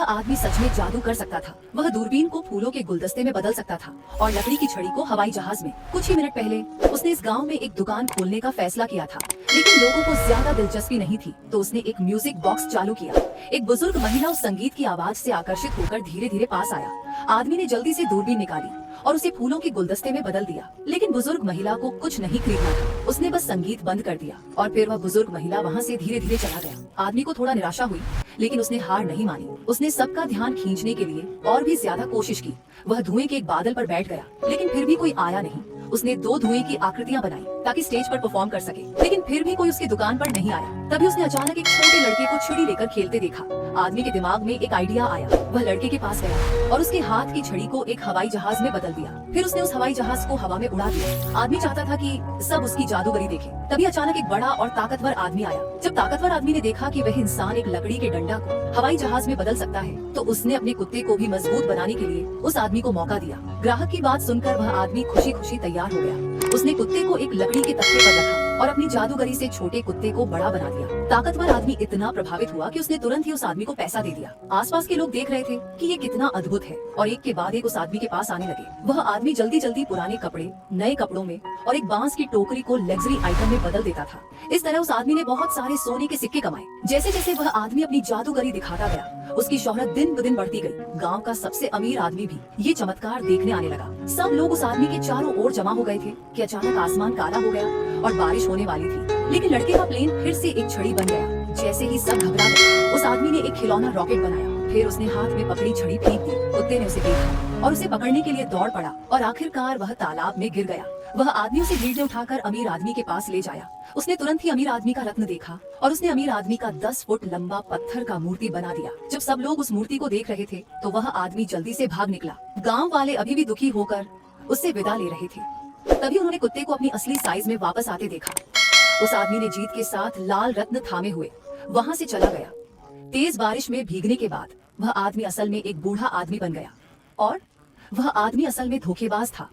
यह आदमी सच में जादू कर सकता था। वह दूरबीन को फूलों के गुलदस्ते में बदल सकता था और लकड़ी की छड़ी को हवाई जहाज में। कुछ ही मिनट पहले उसने इस गांव में एक दुकान खोलने का फैसला किया था, लेकिन लोगों को ज्यादा दिलचस्पी नहीं थी, तो उसने एक म्यूजिक बॉक्स चालू किया। एक बुजुर्ग महिला उस संगीत की आवाज से आकर्षित होकर धीरे धीरे पास आया। आदमी ने जल्दी से दूरबीन निकाली और उसे फूलों के गुलदस्ते में बदल दिया, लेकिन बुजुर्ग महिला को कुछ नहीं खरीदना था। उसने बस संगीत बंद कर दिया और फिर वह बुजुर्ग महिला वहाँ से धीरे धीरे चला गया। आदमी को थोड़ा निराशा हुई, लेकिन उसने हार नहीं मानी। उसने सबका ध्यान खींचने के लिए और भी ज्यादा कोशिश की। वह धुएं के एक बादल पर बैठ गया, लेकिन फिर भी कोई आया नहीं। उसने 2 धुएं की आकृतियां बनाई ताकि स्टेज पर परफॉर्म कर सके, लेकिन फिर भी कोई उसकी दुकान पर नहीं आया। तभी उसने अचानक एक छोटे लड़के को छड़ी लेकर खेलते देखा। आदमी के दिमाग में एक आइडिया आया। वह लड़के के पास गया और उसके हाथ की छड़ी को एक हवाई जहाज में बदल दिया। फिर उसने उस हवाई जहाज को हवा में उड़ा दिया। आदमी चाहता था कि सब उसकी जादूगरी देखे। तभी अचानक एक बड़ा और ताकतवर आदमी आया। जब ताकतवर आदमी ने देखा कि वह इंसान एक लकड़ी के डंडा को हवाई जहाज में बदल सकता है, तो उसने अपने कुत्ते को भी मजबूत बनाने के लिए उस आदमी को मौका दिया। ग्राहक की बात सुनकर वह आदमी खुशी खुशी तैयार हो गया। उसने कुत्ते को एक लकड़ी के तख्ते पर रखा और अपनी जादूगरी से छोटे कुत्ते को बड़ा बना दिया। ताकतवर आदमी इतना प्रभावित हुआ कि उसने तुरंत ही उस आदमी को पैसा दे दिया। आसपास के लोग देख रहे थे कि ये कितना अद्भुत है और एक के बाद एक उस आदमी के पास आने लगे। वह आदमी जल्दी जल्दी पुराने कपड़े नए कपड़ों में और एक बांस की टोकरी को लग्जरी आइटम में बदल देता था। इस तरह उस आदमी ने बहुत सारे सोने के सिक्के कमाए। जैसे जैसे वह आदमी अपनी जादूगरी दिखाता गया, उसकी शोहरत दिन ब दिन बढ़ती गई। गांव का सबसे अमीर आदमी भी ये चमत्कार देखने आने लगा। सब लोग उस आदमी के चारों ओर जमा हो गए थे कि अचानक आसमान काला हो गया और बारिश होने वाली थी, लेकिन लड़के का प्लेन फिर से एक छड़ी बन गया। जैसे ही सब घबरा गए, उस आदमी ने एक खिलौना रॉकेट बनाया। फिर उसने हाथ में पकड़ी छड़ी फेंक दी। कुत्ते ने उसे देखा और उसे पकड़ने के लिए दौड़ पड़ा और आखिरकार वह तालाब में गिर गया। वह आदमी उसे भीड़ ने उठाकर अमीर आदमी के पास ले जाया। उसने तुरंत ही अमीर आदमी का रत्न देखा और उसने अमीर आदमी का 10 फुट लंबा पत्थर का मूर्ति बना दिया। जब सब लोग उस मूर्ति को देख रहे थे, तो वह आदमी जल्दी से भाग निकला। गाँव वाले अभी भी दुखी होकर उससे विदा ले रहे थे। तभी उन्होंने कुत्ते को अपनी असली साइज में वापस आते देखा। उस आदमी ने जीत के साथ लाल रत्न थामे हुए वहाँ से चला गया। तेज बारिश में भीगने के बाद वह आदमी असल में एक बूढ़ा आदमी बन गया और वह आदमी असल में धोखेबाज था।